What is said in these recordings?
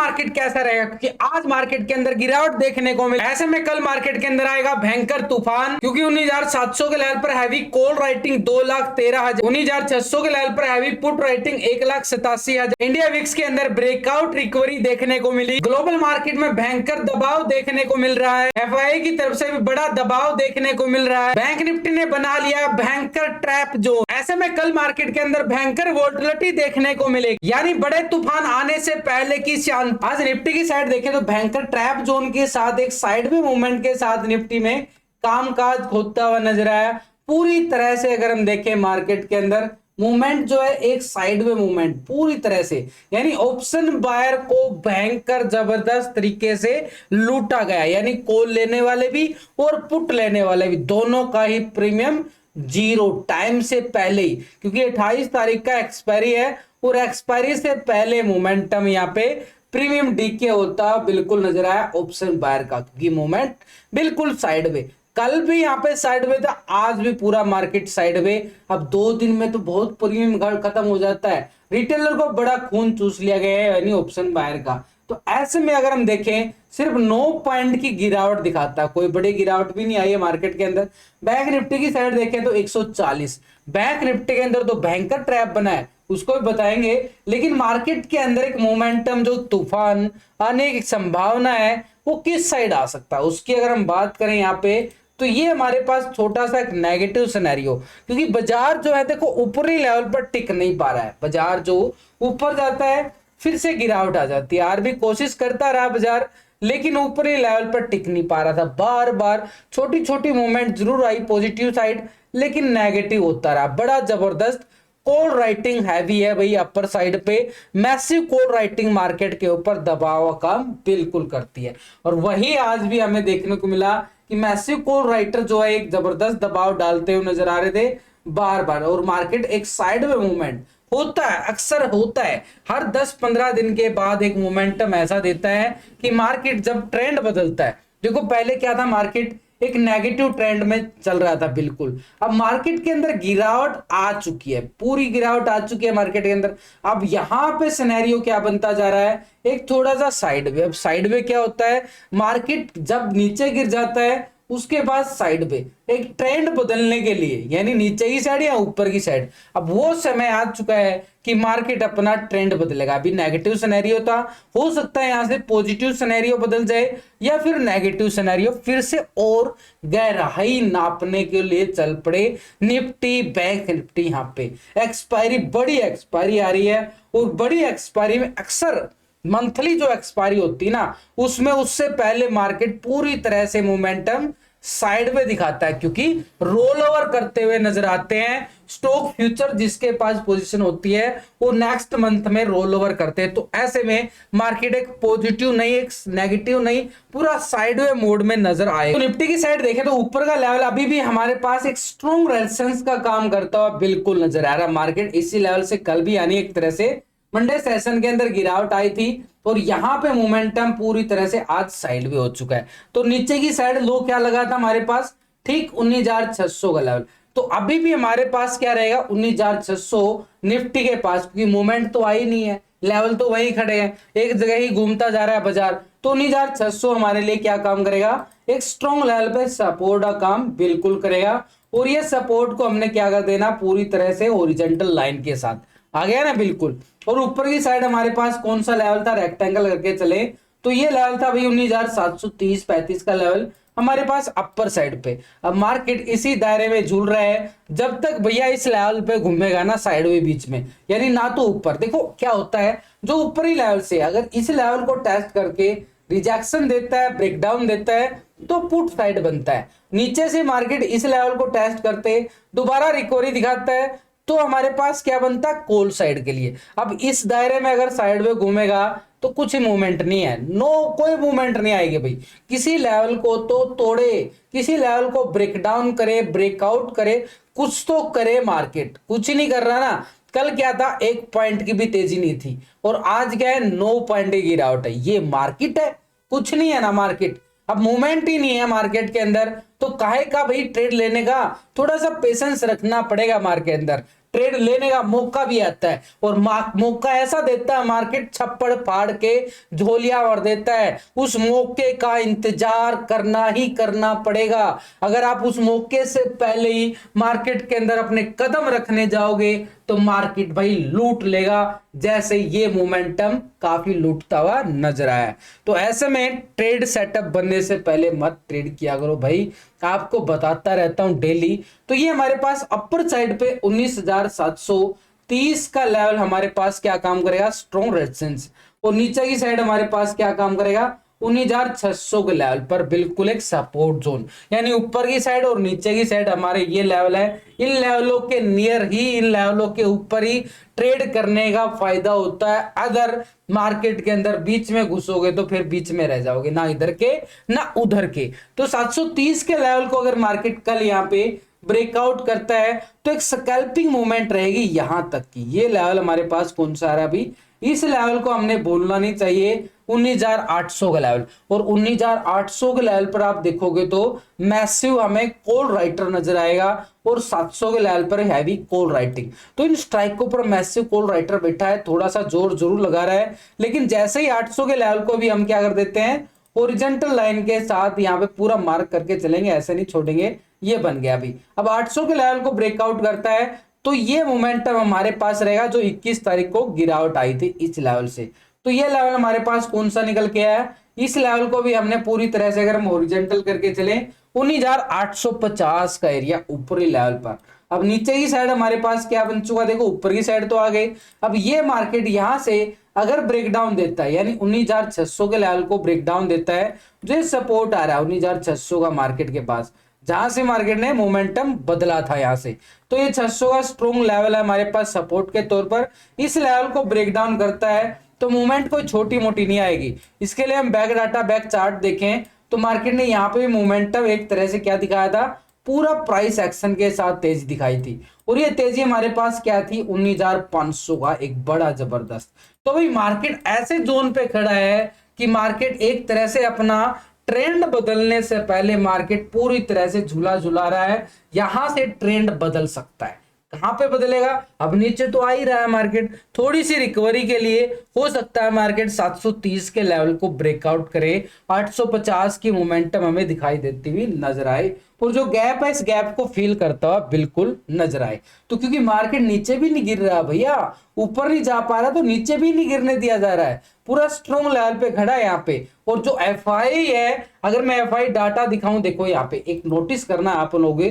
Market कैसा रहेगा, क्योंकि आज मार्केट के अंदर गिरावट देखने को मिली। ऐसे में कल मार्केट के अंदर आएगा भयंकर तूफान, क्योंकि 19,700 के लेवल पर हैवी कॉल राइटिंग 2,13,000, 19,600 के लेवल पर heavy put writing 1,87,000। India VIX के अंदर ब्रेकआउट रिकवरी देखने को मिली। ग्लोबल मार्केट में भयंकर दबाव देखने को मिल रहा है। एफआई की तरफ से भी बड़ा दबाव देखने को मिल रहा है। बैंक निफ्टी ने बना लिया भयंकर ट्रैप जोन। ऐसे में कल मार्केट के अंदर भयंकर वोलेटिलिटी देखने को मिलेगी, यानी बड़े तूफान आने से पहले की शांति। आज निफ्टी की साइड देखें तो भयंकर ट्रैप जोन के साथ एक साइड में मूवमेंट के साथ निफ्टी में कामकाज होता हुआ नजर आया। पूरी तरह से अगर हम देखें मार्केट के अंदर मूवमेंट जो है एक साइड में मूवमेंट पूरी तरह से, यानी ऑप्शन बायर को भयंकर जबरदस्त तरीके से लूटा गया, यानी कॉल लेने वाले भी और पुट लेने वाले भी दोनों का ही प्रीमियम जीरो टाइम से पहले ही, क्योंकि 28 तारीख का एक्सपायरी है और एक्सपायरी से पहले मोमेंटम यहाँ पे प्रीमियम डीके होता बिल्कुल नजर आया ऑप्शन बायर का, क्योंकि मोमेंट बिल्कुल साइडवे। कल भी यहाँ पे साइडवे था, आज भी पूरा मार्केट साइडवे। अब 2 दिन में तो बहुत प्रीमियम खत्म हो जाता है। रिटेलर को बड़ा खून चूस लिया गया है यानी ऑप्शन बायर का। तो ऐसे में अगर हम देखें सिर्फ 9 पॉइंट की गिरावट दिखाता है, कोई बड़ी गिरावट भी नहीं आई है मार्केट के अंदर। बैंक निफ्टी की साइड देखें तो 140, बैंक निफ्टी के अंदर तो भयंकर ट्रैप बना है, उसको भी बताएंगे। लेकिन मार्केट के अंदर एक मोमेंटम जो तूफान आने की संभावना है वो किस साइड आ सकता है, उसकी अगर हम बात करें यहाँ पे तो ये हमारे पास छोटा सा एक नेगेटिव सिनेरियो, क्योंकि बाजार जो है देखो ऊपरी लेवल पर टिक नहीं पा रहा है। बाजार जो ऊपर जाता है फिर से गिरावट आ जाती है। आर भी कोशिश करता रहा बाजार, लेकिन ऊपरी लेवल पर टिक नहीं पा रहा था। बार बार छोटी छोटी मूवमेंट जरूर आई पॉजिटिव साइड, लेकिन नेगेटिव होता रहा। बड़ा जबरदस्त कॉल राइटिंग हैवी है भाई अपर साइड पे। मैसिव कॉल राइटिंग मार्केट के ऊपर दबाव का काम बिल्कुल करती है, और वही आज भी हमें देखने को मिला कि मैसिव कॉल राइटर जो है एक जबरदस्त दबाव डालते हुए नजर आ रहे थे बार बार। और मार्केट एक साइड में मूवमेंट होता है, अक्सर होता है, हर 10-15 दिन के बाद एक मोमेंटम ऐसा देता है कि मार्केट जब ट्रेंड बदलता है। देखो पहले क्या था, मार्केट एक नेगेटिव ट्रेंड में चल रहा था बिल्कुल। अब मार्केट के अंदर गिरावट आ चुकी है, पूरी गिरावट आ चुकी है मार्केट के अंदर। अब यहां पे सिनेरियो क्या बनता जा रहा है, एक थोड़ा सा साइडवे। अब साइडवे क्या होता है, मार्केट जब नीचे गिर जाता है उसके बाद साइड पे एक ट्रेंड बदलने के लिए, यानी नीचे की साइड या ऊपर की साइड, अब वो समय आ चुका है कि मार्केट अपना ट्रेंड बदलेगा। अभी नेगेटिव सिनेरियो था, हो सकता है यहां से पॉजिटिव सिनेरियो बदल जाए, या फिर नेगेटिव सिनेरियो फिर से और गहराई नापने के लिए चल पड़े निफ्टी बैंक निफ्टी। यहाँ पे एक्सपायरी, बड़ी एक्सपायरी आ रही है, और बड़ी एक्सपायरी में अक्सर मंथली जो एक्सपायरी होती है ना, उसमें उससे पहले मार्केट पूरी तरह से मोमेंटम साइड में दिखाता है, क्योंकि रोल ओवर करते हुए नजर आते हैं। स्टॉक फ्यूचर जिसके पास पोजीशन होती है वो नेक्स्ट मंथ में रोल ओवर करते हैं। तो ऐसे में मार्केट एक पॉजिटिव नहीं, एक नेगेटिव नहीं, पूरा साइडवे मोड में नजर आए। तो निफ्टी की साइड देखें तो ऊपर का लेवल अभी भी हमारे पास एक स्ट्रॉन्ग रेजिस्टेंस का काम करता हुआ बिल्कुल नजर आ रहा है। मार्केट इसी लेवल से कल भी, यानी एक तरह से मंडे सेशन के अंदर गिरावट आई थी, और यहां पे मोमेंटम पूरी तरह से आज साइड में हो चुका है। तो नीचे की साइड लो क्या लगा था हमारे पास, ठीक 19,600 का लेवल। तो अभी भी हमारे पास क्या रहेगा, 19,600 निफ्टी के पास, क्योंकि मूवमेंट तो आई नहीं है, लेवल तो वही खड़े हैं, एक जगह ही घूमता जा रहा है बाजार। तो 19,600 हमारे लिए क्या काम करेगा, एक स्ट्रॉन्ग लेवल पे सपोर्ट का काम बिल्कुल करेगा। और ये सपोर्ट को हमने क्या कर देना, पूरी तरह से हॉरिजॉन्टल लाइन के साथ आ गया ना बिल्कुल। और ऊपर की साइड हमारे पास कौन सा लेवल था, रेक्टेंगल करके चले तो ये लेवल था भाई 19,730-35 का लेवल हमारे पास अपर साइड पे। अब मार्केट इसी दायरे में झूल रहा है जब तक भैया इस लेवल पे घूमेगा ना साइडवे बीच में, यानी ना तो ऊपर। देखो क्या होता है, जो ऊपरी लेवल से अगर इस लेवल को टेस्ट करके रिजेक्शन देता है, ब्रेकडाउन देता है, तो पुट साइड बनता है। नीचे से मार्केट इस लेवल को टेस्ट करते दोबारा रिकवरी दिखाता है, तो हमारे पास क्या बनता है, कॉल साइड के लिए। अब इस दायरे में अगर साइड में घूमेगा तो कुछ मूवमेंट नहीं है, नो कोई मूवमेंट नहीं आएगी भाई। किसी लेवल को तो तोड़े, किसी लेवल को ब्रेकडाउन करे, ब्रेकआउट करे, कुछ तो करे मार्केट, कुछ नहीं कर रहा ना। कल क्या था, 1 पॉइंट की भी तेजी नहीं थी, और आज क्या है, 9 पॉइंट की गिरावट है। ये मार्केट है, कुछ नहीं है ना मार्केट। अब मूवमेंट ही नहीं है मार्केट के अंदर, तो काहे का भाई ट्रेड लेने का, थोड़ा सा पेशेंस रखना पड़ेगा मार्केट के अंदर। ट्रेड लेने का मौका भी आता है, और मौका ऐसा देता है मार्केट, छप्पड़ फाड़ के झोलियां भर देता है। उस मौके का इंतजार करना ही करना पड़ेगा। अगर आप उस मौके से पहले ही मार्केट के अंदर अपने कदम रखने जाओगे तो मार्केट भाई लूट लेगा, जैसे ये मोमेंटम काफी लूटता हुआ नजर आया है। तो ऐसे में ट्रेड सेटअप बनने से पहले मत ट्रेड किया करो भाई, आपको बताता रहता हूं डेली। तो ये हमारे पास अपर साइड पे 19,730 का लेवल हमारे पास क्या काम करेगा, स्ट्रॉन्ग रेजिस्टेंस, और नीचे की साइड हमारे पास क्या काम करेगा, 19,600 के लेवल पर बिल्कुल एक सपोर्ट जोन, यानी ऊपर की साइड और नीचे की साइड हमारे ये लेवल है। इन लेवलों के नियर ही, इन लेवलों के ऊपर ही ट्रेड करने का फायदा होता है। अगर मार्केट के अंदर बीच में घुसोगे तो फिर बीच में रह जाओगे, ना इधर के ना उधर के। तो 730 के लेवल को अगर मार्केट कल यहाँ पे ब्रेकआउट करता है तो एक स्कैल्पिंग मूवमेंट रहेगी यहां तक की। ये लेवल हमारे पास कौन सा आ रहा है अभी, इस लेवल को हमने बोलना नहीं चाहिए, 19,800 का लेवल। और 19,800 के लेवल पर आप देखोगे तो मैसिव हमें कॉल राइटर नजर आएगा, और 700 के लेवल पर हैवी कॉल राइटिंग। तो इन स्ट्राइकों पर मैसिव कॉल राइटर बैठा है, थोड़ा सा जोर जरूर लगा रहा है, लेकिन जैसे ही 800 के लेवल को भी हम क्या कर देते हैं, ओरिजेंटल लाइन के साथ यहाँ पे पूरा मार्क करके चलेंगे, ऐसे नहीं छोड़ेंगे। ये बन गया अभी। अब 800 के लेवल को ब्रेकआउट करता है तो ये मोमेंटम हमारे पास रहेगा जो 21 तारीख को गिरावट आई थी इस लेवल से। तो ये लेवल हमारे पास कौन सा निकल के आया, इस लेवल को भी हमने पूरी तरह से अगर हम ओरिजेंटल करके चले 19,850 का एरिया ऊपरी लेवल पर। अब नीचे की साइड हमारे पास क्या बन चुका, देखो ऊपर की साइड तो आ गई। अब ये मार्केट यहां से अगर ब्रेकडाउन देता है, यानी 19,600 के लेवल को ब्रेकडाउन देता है, जो सपोर्ट आ रहा है 19,600 का मार्केट के पास, जहां से मार्केट ने मोमेंटम बदला था यहां से, तो ये 600 का स्ट्रॉन्ग लेवल है हमारे पास सपोर्ट के तौर पर। इस लेवल को ब्रेक डाउन करता है तो मूवमेंट कोई छोटी मोटी नहीं आएगी। इसके लिए हम बैक डाटा बैक चार्ट देखें तो मार्केट ने यहाँ पे भी मोमेंटम एक तरह से क्या दिखाया था, पूरा प्राइस एक्शन के साथ तेजी दिखाई थी, और ये तेजी हमारे पास क्या थी, 19,500 का एक बड़ा जबरदस्त। तो भाई मार्केट ऐसे जोन पे खड़ा है कि मार्केट एक तरह से अपना ट्रेंड बदलने से पहले मार्केट पूरी तरह से झूला झुला रहा है। यहां से ट्रेंड बदल सकता है, कहां पे बदलेगा, अब नीचे तो आ ही रहा है मार्केट, थोड़ी सी रिकवरी के लिए हो सकता है मार्केट 730 के लेवल को ब्रेकआउट करे, 850 की मोमेंटम हमें दिखाई देती हुई नजर आए, और जो गैप है इस गैप को फील करता हुआ बिल्कुल नजर आए। तो क्योंकि मार्केट नीचे भी नहीं गिर रहा भैया, ऊपर नहीं जा पा रहा तो नीचे भी नहीं गिरने दिया जा रहा है, पूरा स्ट्रॉन्ग लेवल पे खड़ा है यहाँ पे। और जो एफआई है, अगर मैं एफआई डाटा दिखाऊं, देखो यहाँ पे एक नोटिस करना आप लोग,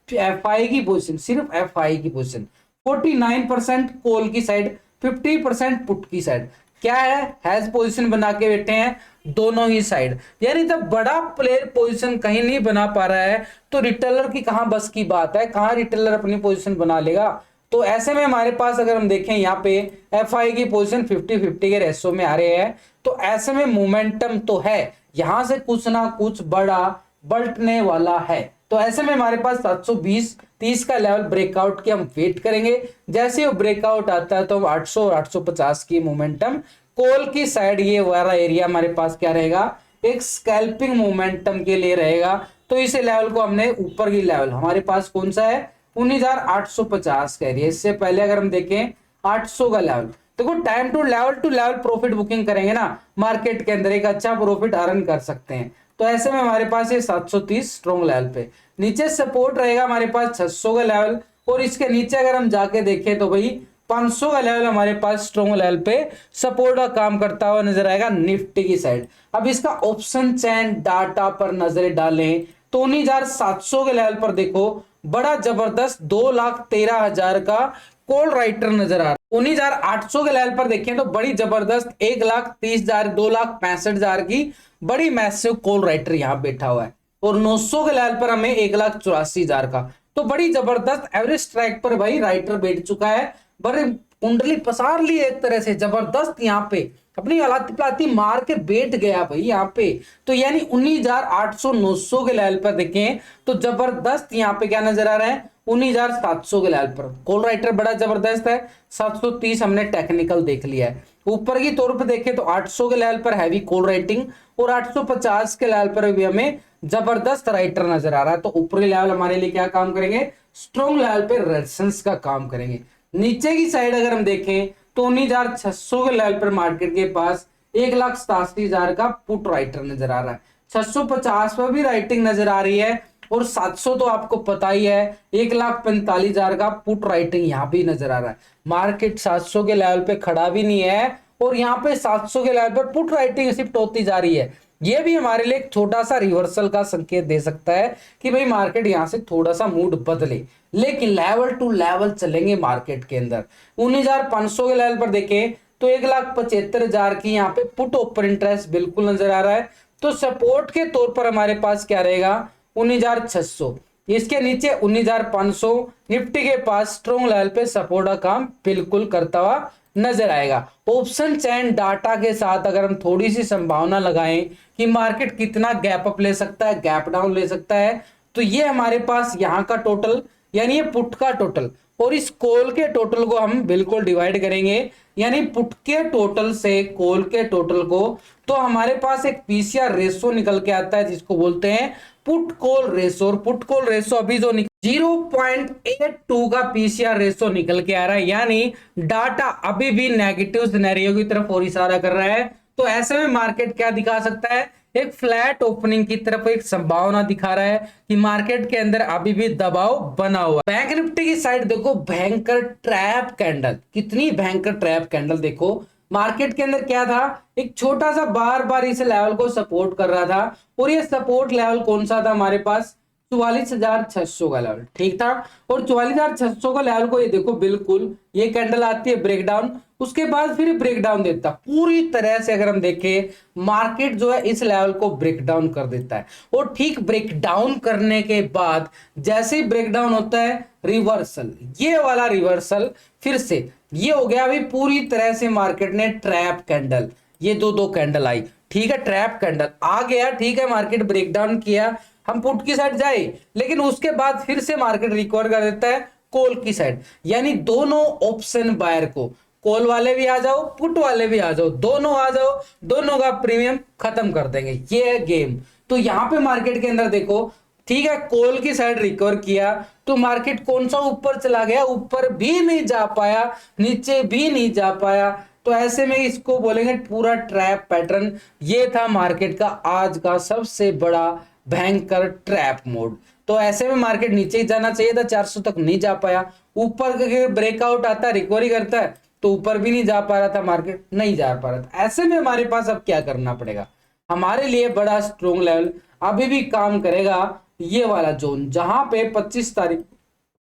एफआई की पोजीशन, सिर्फ एफआई की पोजीशन 49% कॉल की साइड, 50% पुट की साइड, क्या है, हैज पोजीशन बना के बैठे हैं दोनों ही साइड। यानी जब बड़ा प्लेयर पोजीशन कहीं नहीं बना पा रहा है तो रिटेलर की कहां बस की बात है, कहां रिटेलर अपनी पोजीशन बना लेगा। तो ऐसे में हमारे पास अगर हम देखें यहाँ पे एफआई की पोजीशन 50-50 के रेशो में आ रहे हैं, तो ऐसे में मोमेंटम तो है, यहां से कुछ ना कुछ बड़ा बल्टने वाला है। तो ऐसे में हमारे पास 720-30 का लेवल ब्रेकआउट की हम वेट करेंगे। जैसे वो ब्रेकआउट आता है तो हम 800 और 850 की मोमेंटम कॉल की साइड, ये वाला एरिया हमारे पास क्या रहेगा, एक स्कैल्पिंग मोमेंटम के लिए रहेगा। तो इस लेवल को हमने, ऊपर की लेवल हमारे पास कौन सा है, 19,850 का एरिया। इससे पहले अगर हम देखें 800 का लेवल, देखो time to level profit booking करेंगे ना मार्केट के अंदर, एक अच्छा प्रॉफिट अर्न कर सकते हैं। तो ऐसे में हमारे पास ये 730 स्ट्रॉन्ग लेवल पे, नीचे सपोर्ट रहेगा हमारे पास 600 का लेवल, और इसके नीचे अगर हम जाके देखें तो भाई 500 का लेवल हमारे पास स्ट्रॉन्ग लेवल पे सपोर्ट का काम करता हुआ नजर आएगा निफ्टी की साइड। अब इसका ऑप्शन चैन डाटा पर नजर डालें तो 19,700 के लेवल पर देखो बड़ा जबरदस्त 2,13,000 का कॉल राइटर नजर आ रहा है। 19,800 के लेवल पर देखें तो बड़ी जबरदस्त 1,30,000 2,65,000 की बड़ी मैसिव कॉल राइटर यहां बैठा हुआ है, और 900 के लेवल पर हमें 1,84,000 का, तो बड़ी जबरदस्त एवरेज स्ट्राइक पर भाई राइटर बैठ चुका है। बड़े कुंडली पसार ली एक तरह से जबरदस्त, यहाँ पे अपनी अलाती पलाती मार के बैठ गया भाई यहाँ पे। तो यानी 19,800-900 के लेवल पर देखें तो जबरदस्त यहाँ पे क्या नजर आ रहा है, 19,700 के लेवल पर कॉल राइटर बड़ा जबरदस्त है। 730 हमने टेक्निकल देख लिया है। ऊपर की तौर पर देखें तो 800 के लेवल पर हैवी कॉल राइटिंग, और 850 के लेवल पर भी हमें जबरदस्त राइटर नजर आ रहा है। तो ऊपरी लेवल हमारे लिए क्या काम करेंगे, स्ट्रॉन्ग लेवल पे रेजिस्टेंस का काम करेंगे। नीचे की साइड अगर हम देखें तो 19,600 के लेवल पर मार्केट के पास 1,87,000 का पुट राइटर नजर आ रहा है। 650 पर भी राइटिंग नजर आ रही है और 700 तो आपको पता ही है, 1,45,000 का पुट राइटिंग यहाँ भी नजर आ रहा है। मार्केट 700 के लेवल पे खड़ा भी नहीं है और यहाँ पे 700 के लेवल पर पुट राइटिंग शिफ्ट होती जा रही है। ये भी हमारे लिए एक छोटा सा रिवर्सल का संकेत दे सकता है कि भाई मार्केट यहां से थोड़ा सा मूड बदले, लेकिन लेवल टू लेवल चलेंगे मार्केट के अंदर। 19,500 के लेवल पर देखें तो 1,75,000 की यहाँ पे पुट ओपन इंटरेस्ट बिल्कुल नजर आ रहा है। तो सपोर्ट के तौर पर हमारे पास क्या रहेगा, 19,600। इसके नीचे 19,500 निफ्टी के पास स्ट्रॉन्ग लेवल पे सपोर्ट का काम बिल्कुल करता हुआ नजर आएगा। ऑप्शन चैन डाटा के साथ अगर हम थोड़ी सी संभावना लगाएं कि मार्केट कितना गैप अप ले सकता है, गैप डाउन ले सकता है, तो ये हमारे पास यहाँ का टोटल यानी ये पुट का टोटल और इस कॉल के टोटल को हम बिल्कुल डिवाइड करेंगे, यानी पुट के टोटल से कॉल के टोटल को, तो हमारे पास एक पीसीआर रेशो निकल के आता है जिसको बोलते हैं पुट कॉल रेशो। और पुट कॉल रेशो अभी जो 0.82 का पीसीआर रेशो निकल के आ रहा है, यानी डाटा अभी भी नेगेटिव सिनेरियो की तरफ और इशारा कर रहा है। तो ऐसे में मार्केट क्या दिखा सकता है, एक फ्लैट ओपनिंग की तरफ एक संभावना दिखा रहा है कि मार्केट के अंदर अभी भी दबाव बना हुआ है। बैंक निफ्टी की साइड देखो, भयंकर ट्रैप कैंडल, कितनी भयंकर ट्रैप कैंडल। देखो मार्केट के अंदर क्या था, एक छोटा सा बार बार इस लेवल को सपोर्ट कर रहा था और ये सपोर्ट लेवल कौन सा था हमारे पास, 44,600 का लेवल, ठीक था। और 44,600 का लेवल को ये देखो बिल्कुल ये कैंडल आती है ब्रेकडाउन, उसके बाद फिर ब्रेकडाउन देता पूरी तरह से। अगर हम देखें मार्केट जो है इस लेवल को ब्रेकडाउन कर देता है और ठीक ब्रेकडाउन करने के बाद जैसे ही ब्रेकडाउन होता है रिवर्सल, ये वाला रिवर्सल फिर से ये हो गया। अभी पूरी तरह से मार्केट ने ट्रैप कैंडल, ये दो कैंडल आई, ठीक है, ट्रैप कैंडल आ गया, ठीक है, मार्केट ब्रेकडाउन किया, हम पुट की साइड जाए, लेकिन उसके बाद फिर से मार्केट रिकवर कर देता है कॉल की साइड। यानी दोनों ऑप्शन बायर को, कॉल वाले भी आ जाओ पुट वाले भी आ जाओ, दोनों आ जाओ, दोनों का प्रीमियम खत्म कर देंगे, ये है गेम। तो यहां पे मार्केट के अंदर देखो, ठीक है, कॉल की साइड रिकवर किया तो मार्केट कौन सा ऊपर चला गया, ऊपर भी नहीं जा पाया, नीचे भी नहीं जा पाया। तो ऐसे में इसको बोलेंगे पूरा ट्रैप पैटर्न। ये था मार्केट का आज का सबसे बड़ा भयंकर ट्रैप मोड। तो ऐसे में मार्केट नीचे ही जाना चाहिए था, 400 तक नहीं जा पाया, ऊपर का ब्रेकआउट आता है रिकवरी करता है तो ऊपर भी नहीं जा पा रहा था, मार्केट नहीं जा पा रहा था। ऐसे में हमारे पास अब क्या करना पड़ेगा, हमारे लिए बड़ा स्ट्रॉन्ग लेवल अभी भी काम करेगा, ये वाला जोन जहां पे 25 तारीख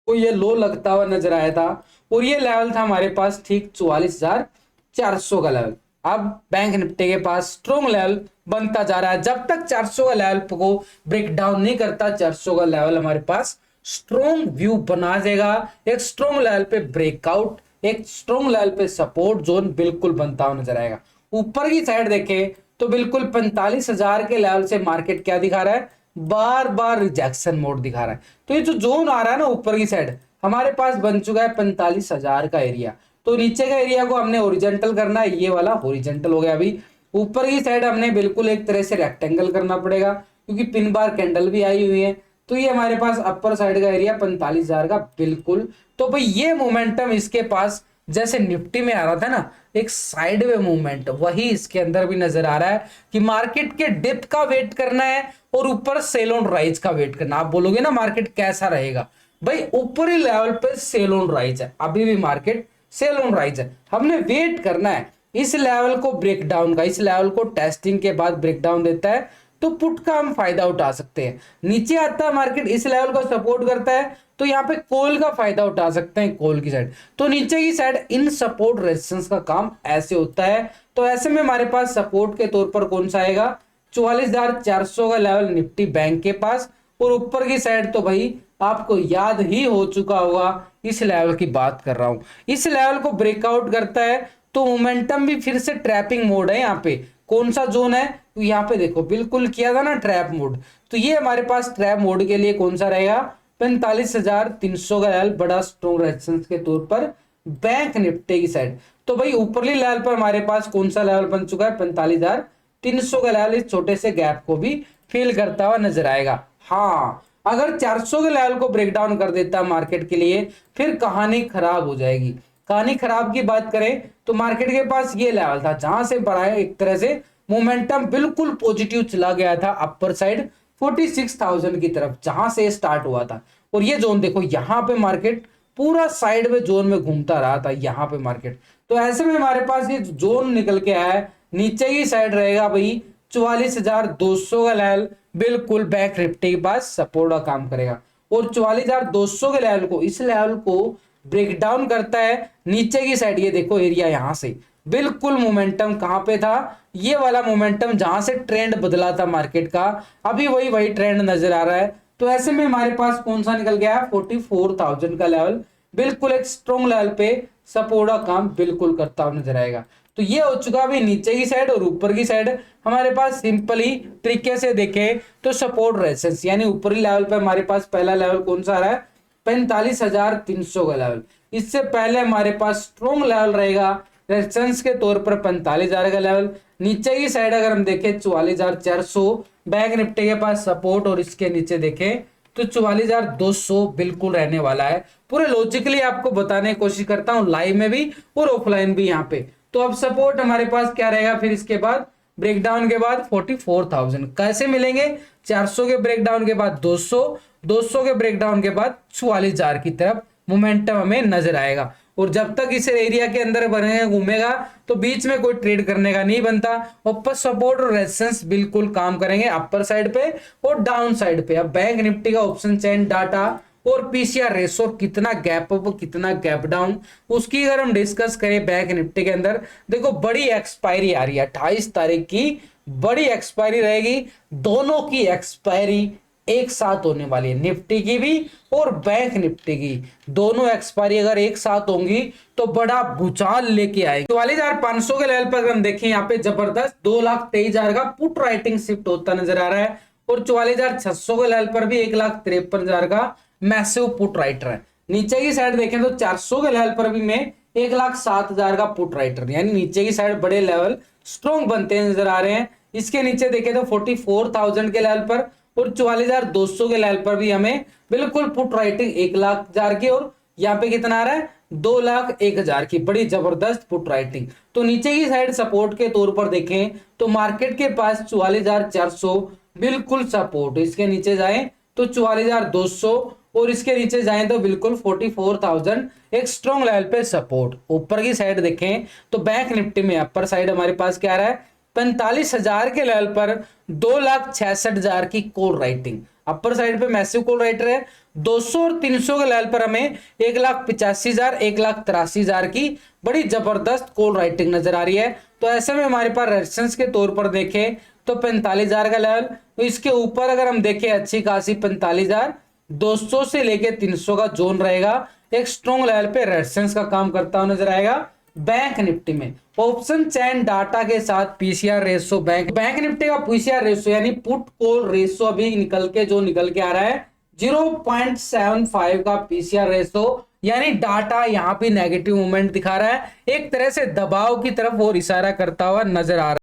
को ये लो लगता हुआ नजर आया था और ये लेवल था हमारे पास ठीक 44,400 का लेवल। अब बैंक निफ्टी के पास स्ट्रॉन्ग लेवल बनता जा रहा है, जब तक 400 का लेवल को ब्रेक डाउन नहीं करता, 400 का लेवल हमारे पास स्ट्रॉन्ग व्यू बना देगा, एक स्ट्रॉन्ग लेवल पे ब्रेकआउट, एक स्ट्रॉन्ग लेवल पे सपोर्ट जोन बिल्कुल बनता हुआ नजर आएगा। ऊपर की साइड देखें तो बिल्कुल 45,000 के लेवल से मार्केट क्या दिखा रहा है, बार बार रिजेक्शन मोड दिखा रहा है। तो ये जो जोन आ रहा है ना ऊपर की साइड हमारे पास बन चुका है 45,000 का एरिया। तो नीचे का एरिया को हमने ओरिजेंटल करना है, ये वाला ओरिजेंटल हो गया। अभी ऊपर की साइड हमने बिल्कुल एक तरह से रेक्टेंगल करना पड़ेगा क्योंकि पिन बार कैंडल भी आई हुई है। तो ये हमारे पास अपर साइड का एरिया 45,000 का बिल्कुल। तो भाई ये मोमेंटम इसके पास जैसे निफ्टी में आ रहा था ना एक साइड वे मूवमेंट, वही इसके अंदर भी नजर आ रहा है कि मार्केट के डिप का वेट करना है और ऊपर सेल ऑन राइज का वेट करना। आप बोलोगे ना मार्केट कैसा रहेगा, भाई ऊपरी लेवल पे सेल ऑन राइज है, अभी भी मार्केट सेल ऑन राइज है, हमने वेट करना है इस लेवल को ब्रेक डाउन का। इस लेवल को टेस्टिंग के बाद ब्रेक डाउन देता है तो पुट का हम फायदा उठा सकते हैं। नीचे आता है मार्केट इस लेवल को सपोर्ट करता है तो यहाँ पे कॉल का फायदा उठा सकते हैं, कॉल की साइड। तो नीचे की साइड इन सपोर्ट रेजिस्टेंस का काम ऐसे होता है। तो ऐसे में हमारे पास सपोर्ट के तौर पर कौन सा आएगा, 44,400 का लेवल निफ्टी बैंक के पास, और ऊपर की साइड तो भाई आपको याद ही हो चुका होगा, इस लेवल की बात कर रहा हूं। इस लेवल को ब्रेकआउट करता है तो मोमेंटम भी फिर से ट्रैपिंग मोड है। यहाँ पे कौन सा जोन है, तो यहाँ पे देखो बिल्कुल किया था ना ट्रैप मोड, तो ये हमारे पास ट्रैप मोड के लिए कौन सा रहेगा, 45,300 का लेवल बड़ा स्ट्रॉन्ग रेजिस्टेंस के तौर पर बैंक निफ्टी की साइड। तो भाई ऊपरली लेवल पर हमारे पास कौन सा लेवल बन चुका है, 45,300 का लेवल इस छोटे से गैप को भी फिल करता हुआ नजर आएगा। हाँ अगर 400 के लेवल को ब्रेक डाउन कर देता है मार्केट के लिए, फिर कहानी खराब हो जाएगी। कहानी खराब की बात करें तो मार्केट के पास ये लेवल था जहां से बढ़ा एक तरह से मोमेंटम बिल्कुल पॉजिटिव चला गया था अपर साइड 46,000 की तरफ, जहां से स्टार्ट हुआ था। और ये जोन देखो, यहाँ पे मार्केट पूरा साइड में जोन में घूमता रहा था यहाँ पे मार्केट। तो ऐसे में हमारे पास ये जोन निकल के आया है, नीचे की साइड रहेगा भाई 44,200 का लेवल, बिल्कुल बैंक निफ्टी के पास सपोर्ट का काम करेगा। और 44,200 के लेवल को, इस लेवल को ब्रेक डाउन करता है नीचे की साइड, ये देखो एरिया यहाँ से बिल्कुल मोमेंटम कहां पे था, ये वाला मोमेंटम जहां से ट्रेंड बदला था मार्केट का, अभी वही ट्रेंड नजर आ रहा है। तो ऐसे में हमारे पास कौन सा निकल गया, 44,000 का लेवल, बिल्कुल एक स्ट्रॉन्ग लेवल पे सपोर्ट का काम बिल्कुल करता हुआ नजर आएगा। तो ये हो चुका अभी नीचे की साइड। और ऊपर की साइड हमारे पास सिंपली तरीके से देखें तो सपोर्ट रेजिस्टेंस, यानी ऊपरी लेवल पे हमारे पास पहला लेवल कौन सा आ रहा है, 45,300 का लेवल। इससे पहले हमारे पास स्ट्रॉन्ग लेवल रहेगा रेजिस्टेंस के तौर पर 45,000 का लेवल। नीचे की साइड अगर हम देखें 44,400 बैंक निफ्टी के पास सपोर्ट, और इसके नीचे देखें तो 44,200 बिल्कुल रहने वाला है। पूरे लॉजिकली आपको बताने की कोशिश करता हूं लाइव में भी और ऑफलाइन भी यहाँ पे। तो अब सपोर्ट हमारे पास क्या रहेगा, फिर इसके बाद ब्रेकडाउन के बाद 44,000 कैसे मिलेंगे, 400 के ब्रेकडाउन के बाद 200, 200 के ब्रेकडाउन के बाद 44,000 की तरफ मोमेंटम हमें नजर आएगा। और जब तक इस एरिया के अंदर बने घूमेगा तो बीच में कोई ट्रेड करने का नहीं बनता। ऊपर सपोर्ट और रेजिस्टेंस बिल्कुल काम करेंगे अपर साइड पे और डाउन साइड पे। अब बैंक निफ्टी का ऑप्शन चेन डाटा और पीसीआर रेशो, कितना गैप अप कितना गैप डाउन, उसकी अगर हम डिस्कस करें बैंक निफ्टी के अंदर, देखो बड़ी एक्सपायरी आ रही है 28 तारीख की, बड़ी एक्सपायरी रहेगी। दोनों की एक्सपायरी एक साथ होने वाली है, निफ्टी की भी और बैंक निफ्टी की, दोनों एक्सपायरी अगर एक साथ होंगी तो बड़ा भूचाल लेके आएगी। 44,500 के लेवल पर अगर हम देखें, यहाँ पे जबरदस्त 2,23,000 का पुट राइटिंग शिफ्ट होता नजर आ रहा है। और 44,600 के लेवल पर भी 1,53,000 का मैसिव पुट राइटर है। नीचे की साइड देखें तो 400 के लेवल पर भी में 1,07,000 का पुट राइटर, यानी नीचे की साइड बड़े लेवल स्ट्रॉन्ग बनते नजर आ रहे हैं। इसके नीचे देखें तो 44,000 के लेवल पर और 44,200 के लेवल पर भी हमें बिल्कुल पुट राइटिंग 1,00,000 की, और यहाँ पे कितना आ रहा है 2,01,000 की, बड़ी जबरदस्त पुट राइटिंग। तो नीचे की साइड सपोर्ट के तौर पर देखें तो मार्केट के पास 44,400 बिल्कुल सपोर्ट, इसके नीचे जाएं तो 44,200 और इसके नीचे जाएं तो बिल्कुल 44,000 एक स्ट्रॉन्ग लेवल पे सपोर्ट। ऊपर की साइड देखें तो बैंक निफ्टी में अपर साइड हमारे पास क्या आ रहा है, 45,000 के लेवल पर 2,66,000 की कॉल राइटिंग, अपर साइड पे मैसिव कॉल राइटर है। 200 और 300 के लेवल पर हमें 1,85,000 1,83,000 की बड़ी जबरदस्त कॉल राइटिंग नजर आ रही है। तो ऐसे में हमारे पास रेजिस्टेंस के तौर पर देखें तो 45,000 का लेवल, तो इसके ऊपर अगर हम देखें अच्छी खासी 45,200 से लेके 300 का जोन रहेगा, एक स्ट्रॉन्ग लेवल पे रेजिस्टेंस का काम करता हुआ नजर आएगा। बैंक निफ्टी में ऑप्शन चैन डाटा के साथ पीसीआर रेशो, बैंक निफ्टी का पीसीआर रेशो यानी पुट कॉल रेशो अभी निकल के आ रहा है 0.75 का पीसीआर रेशो, यानी डाटा यहाँ पे नेगेटिव मूवमेंट दिखा रहा है, एक तरह से दबाव की तरफ और इशारा करता हुआ नजर आ रहा है।